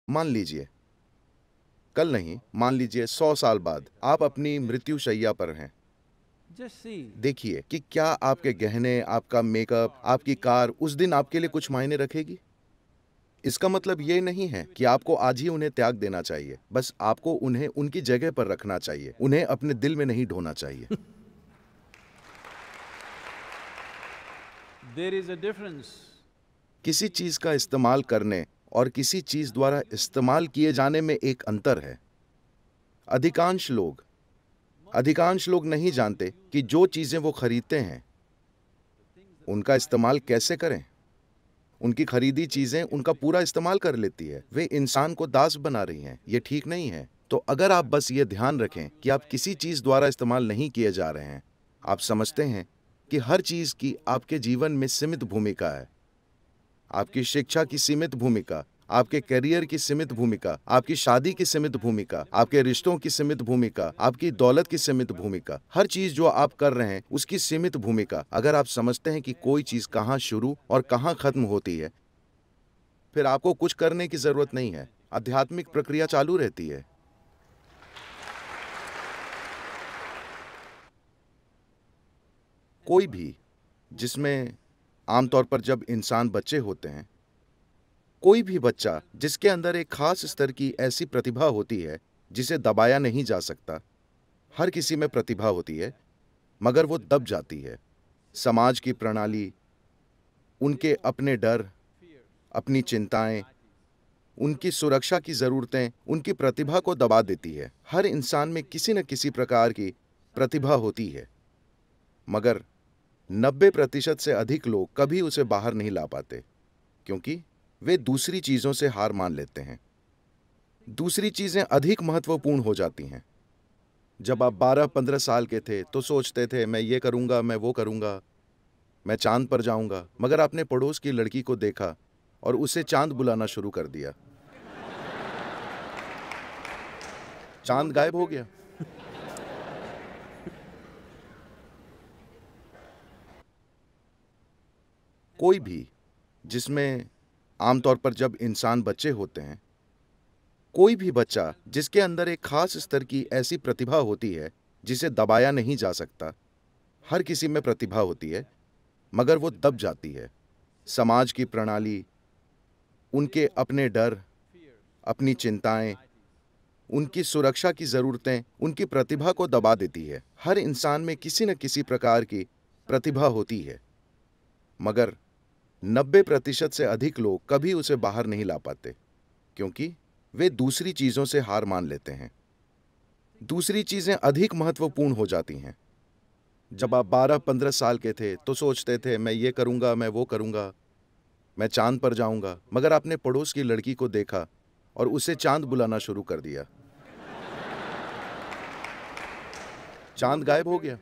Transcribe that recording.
मान लीजिए कल नहीं, मान लीजिए 100 साल बाद आप अपनी मृत्यु शैया पर हैं। देखिए कि क्या आपके गहने, आपका मेकअप, आपकी कार उस दिन आपके लिए कुछ मायने रखेगी। इसका मतलब ये नहीं है कि आपको आज ही उन्हें त्याग देना चाहिए, बस आपको उन्हें उनकी जगह पर रखना चाहिए, उन्हें अपने दिल में नहीं ढोना चाहिए। There is a difference. किसी चीज का इस्तेमाल करने और किसी चीज द्वारा इस्तेमाल किए जाने में एक अंतर है। अधिकांश लोग नहीं जानते कि जो चीजें वो खरीदते हैं उनका इस्तेमाल कैसे करें। उनकी खरीदी चीजें उनका पूरा इस्तेमाल कर लेती है। वे इंसान को दास बना रही हैं। ये ठीक नहीं है। तो अगर आप बस ये ध्यान रखें कि आप किसी चीज द्वारा इस्तेमाल नहीं किए जा रहे हैं, आप समझते हैं कि हर चीज की आपके जीवन में सीमित भूमिका है। आपकी शिक्षा की सीमित भूमिका, आपके करियर की सीमित भूमिका, आपकी शादी की सीमित भूमिका, आपके रिश्तों की सीमित भूमिका, आपकी दौलत की सीमित भूमिका, हर चीज जो आप कर रहे हैं उसकी सीमित भूमिका। अगर आप समझते हैं कि कोई चीज कहां शुरू और कहां खत्म होती है, फिर आपको कुछ करने की जरूरत नहीं है। आध्यात्मिक प्रक्रिया चालू रहती है। कोई भी जिसमें आमतौर पर जब इंसान बच्चे होते हैं, कोई भी बच्चा जिसके अंदर एक खास स्तर की ऐसी प्रतिभा होती है जिसे दबाया नहीं जा सकता। हर किसी में प्रतिभा होती है, मगर वो दब जाती है। समाज की प्रणाली, उनके अपने डर, अपनी चिंताएं, उनकी सुरक्षा की जरूरतें उनकी प्रतिभा को दबा देती है। हर इंसान में किसी न किसी प्रकार की प्रतिभा होती है, मगर 90% से अधिक लोग कभी उसे बाहर नहीं ला पाते, क्योंकि वे दूसरी चीजों से हार मान लेते हैं। दूसरी चीजें अधिक महत्वपूर्ण हो जाती हैं। जब आप 12-15 साल के थे तो सोचते थे मैं ये करूंगा, मैं वो करूंगा, मैं चांद पर जाऊंगा, मगर आपने पड़ोस की लड़की को देखा और उसे चांद बुलाना शुरू कर दिया। चांद गायब हो गया। कोई भी जिसमें आमतौर पर जब इंसान बच्चे होते हैं, कोई भी बच्चा जिसके अंदर एक खास स्तर की ऐसी प्रतिभा होती है जिसे दबाया नहीं जा सकता। हर किसी में प्रतिभा होती है, मगर वो दब जाती है। समाज की प्रणाली, उनके अपने डर, अपनी चिंताएं, उनकी सुरक्षा की जरूरतें उनकी प्रतिभा को दबा देती है। हर इंसान में किसी न किसी प्रकार की प्रतिभा होती है, मगर 90% से अधिक लोग कभी उसे बाहर नहीं ला पाते, क्योंकि वे दूसरी चीजों से हार मान लेते हैं। दूसरी चीजें अधिक महत्वपूर्ण हो जाती हैं। जब आप 12-15 साल के थे तो सोचते थे मैं ये करूंगा, मैं वो करूंगा, मैं चांद पर जाऊंगा, मगर आपने पड़ोस की लड़की को देखा और उसे चांद बुलाना शुरू कर दिया। चांद गायब हो गया।